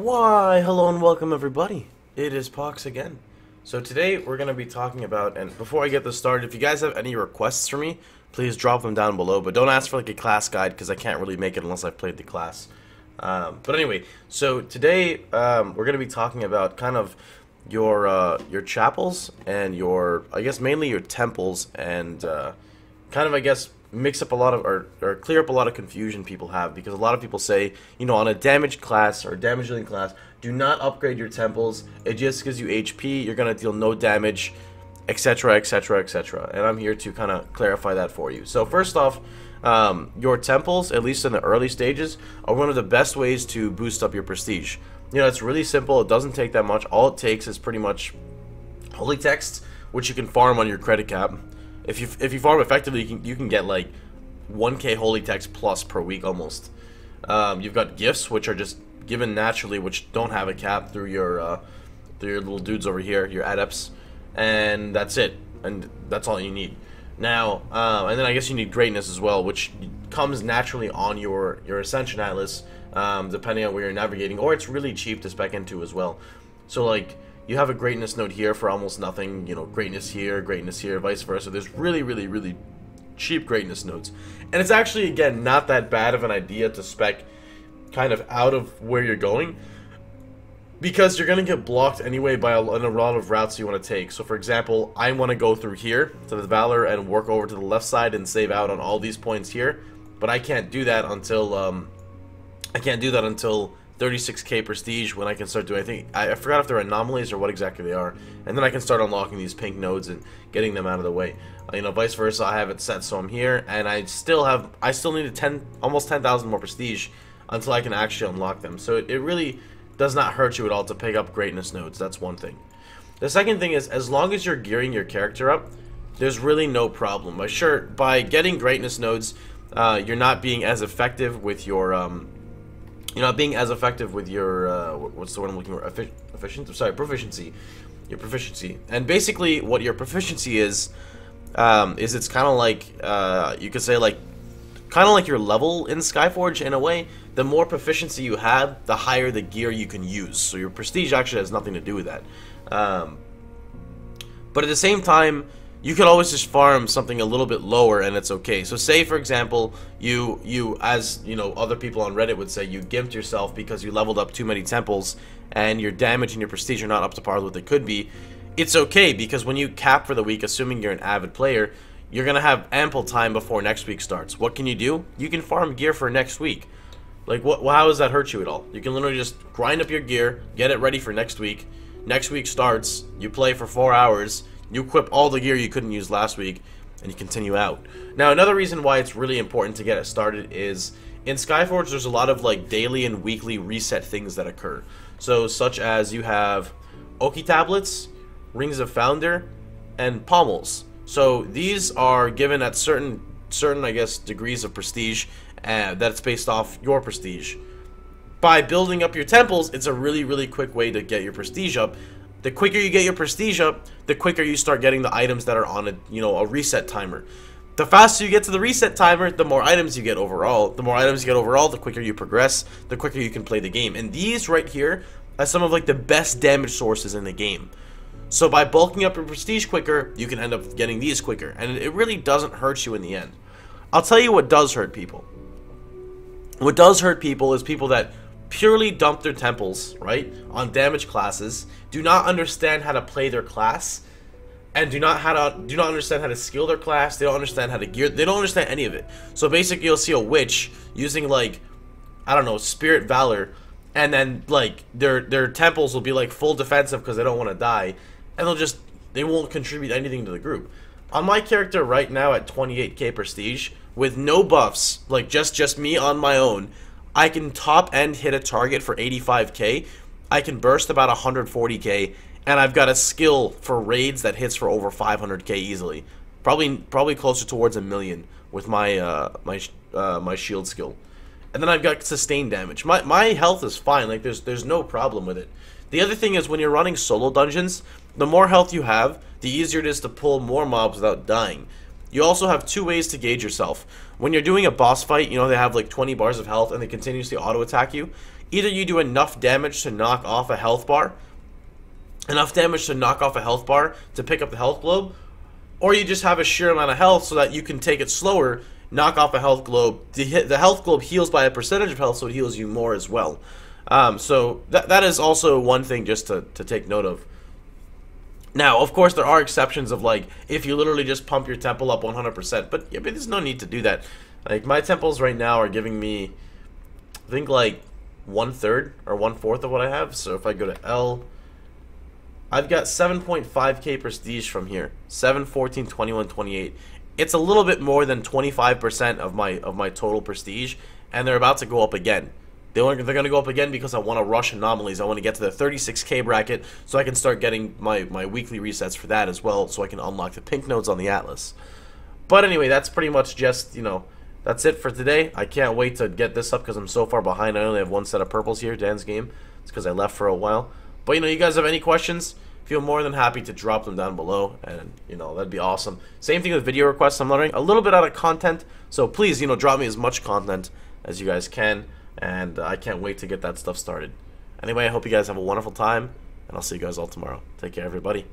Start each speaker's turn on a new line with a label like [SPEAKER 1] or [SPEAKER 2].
[SPEAKER 1] Why, hello and welcome everybody. It is Pohx again. So today we're going to be talking about, and before I get this started, if you guys have any requests for me, please drop them down below, but don't ask for like a class guide because I can't really make it unless I've played the class. But anyway, so today we're going to be talking about kind of your chapels and your, I guess mainly your temples, and kind of, I guess, mix up a lot of, or clear up a lot of confusion people have, because a lot of people say, you know, on a damaged class or damage dealing class, do not upgrade your temples. It just gives you HP, you're gonna deal no damage, etc, etc, etc. And I'm here to kind of clarify that for you. So first off, your temples, at least in the early stages, are one of the best ways to boost up your prestige. You know, it's really simple, it doesn't take that much. All it takes is pretty much holy text, which you can farm on your credit cap. If you farm effectively, you can get like 1k holy text plus per week almost. You've got gifts, which are just given naturally, which don't have a cap, through your little dudes over here, your adepts, and that's it. And that's all you need. Now, and then I guess you need greatness as well, which comes naturally on your Ascension Atlas, depending on where you're navigating, or it's really cheap to spec into as well. So like, you have a greatness node here for almost nothing, you know, greatness here, vice versa. There's really cheap greatness nodes. And it's actually, again, not that bad of an idea to spec kind of out of where you're going, because you're going to get blocked anyway by a lot of routes you want to take. So for example, I want to go through here to the Valor and work over to the left side and save out on all these points here, but I can't do that until 36k prestige, when I can start doing, I forgot if they're anomalies or what exactly they are, and then I can start unlocking these pink nodes and getting them out of the way. You know, vice versa, I have it set so I'm here, and I still need almost 10,000 more prestige until I can actually unlock them. So it really does not hurt you at all to pick up greatness nodes. That's one thing. The second thing is, as long as you're gearing your character up, there's really no problem. But sure, by getting greatness nodes, you're not being as effective with your what's the word I'm looking for? Proficiency. Your proficiency. And basically, what your proficiency is it's kind of like, you could say, like, kind of like your level in SKyforge in a way. The more proficiency you have, the higher the gear you can use. So your prestige actually has nothing to do with that. But at the same time, you can always just farm something a little bit lower and it's okay. So say, for example, you as you know, other people on Reddit would say, you gimped yourself because you leveled up too many temples and your damage and your prestige are not up to par with what they could be. It's okay, because when you cap for the week, assuming you're an avid player, you're gonna have ample time before next week starts. What can you do? You can farm gear for next week. Like, how does that hurt you at all? You can literally just grind up your gear, get it ready for next week. Next week starts, you play for 4 hours, you equip all the gear you couldn't use last week, and you continue out. Now, another reason why it's really important to get it started is, in SKyforge, there's a lot of like daily and weekly reset things that occur. So, such as you have Oki tablets, Rings of Founder, and pommels. So these are given at certain I guess degrees of prestige, that's based off your prestige. By building up your temples, it's a really quick way to get your prestige up. The quicker you get your prestige up, the quicker you start getting the items that are on a reset timer. The faster you get to the reset timer, the more items you get overall. The more items you get overall, the quicker you progress, the quicker you can play the game. And these right here are some of like the best damage sources in the game. So by bulking up your prestige quicker, you can end up getting these quicker. And it really doesn't hurt you in the end. I'll tell you what does hurt people. What does hurt people is people that purely dump their temples, right, on damage classes, do not understand how to play their class, and do not understand how to skill their class. They don't understand how to gear. They don't understand any of it. So basically, you'll see a witch using, like, I don't know, Spirit Valor, and then like their temples will be like full defensive because they don't want to die, and they won't contribute anything to the group. On my character right now at 28k prestige, with no buffs, like just me on my own, I can top end hit a target for 85k, I can burst about 140k, and I've got a skill for raids that hits for over 500k easily. Probably closer towards 1 million with my my shield skill. And then I've got sustained damage. My health is fine, like there's no problem with it. The other thing is, when you're running solo dungeons, the more health you have, the easier it is to pull more mobs without dying. You also have two ways to gauge yourself. When you're doing a boss fight, you know, they have like 20 bars of health and they continuously auto attack you. either you do enough damage to knock off a health bar, to pick up the health globe, or you just have a sheer amount of health so that you can take it slower, knock off a health globe. The health globe heals by a percentage of health, so it heals you more as well. So that is also one thing just to take note of. Now, of course, there are exceptions of, like, if you literally just pump your temple up 100%, but yeah, but there's no need to do that. Like, my temples right now are giving me, I think, like, 1/3 or 1/4 of what I have. So if I go to L, I've got 7.5k prestige from here. 7, 14, 21, 28. It's a little bit more than 25% of my total prestige, and they're about to go up again. They're going to go up again because I want to rush anomalies. I want to get to the 36k bracket so I can start getting my weekly resets for that as well, so I can unlock the pink nodes on the Atlas. But anyway, that's pretty much just, you know, that's it for today. I can't wait to get this up because I'm so far behind. I only have one set of purples here, Dan's game. It's because I left for a while. But, you know, you guys have any questions, feel more than happy to drop them down below, and, you know, that'd be awesome. Same thing with video requests. I'm running a little bit out of content, so please, you know, drop me as much content as you guys can. And I can't wait to get that stuff started. Anyway, I hope you guys have a wonderful time, and I'll see you guys all tomorrow. Take care, everybody.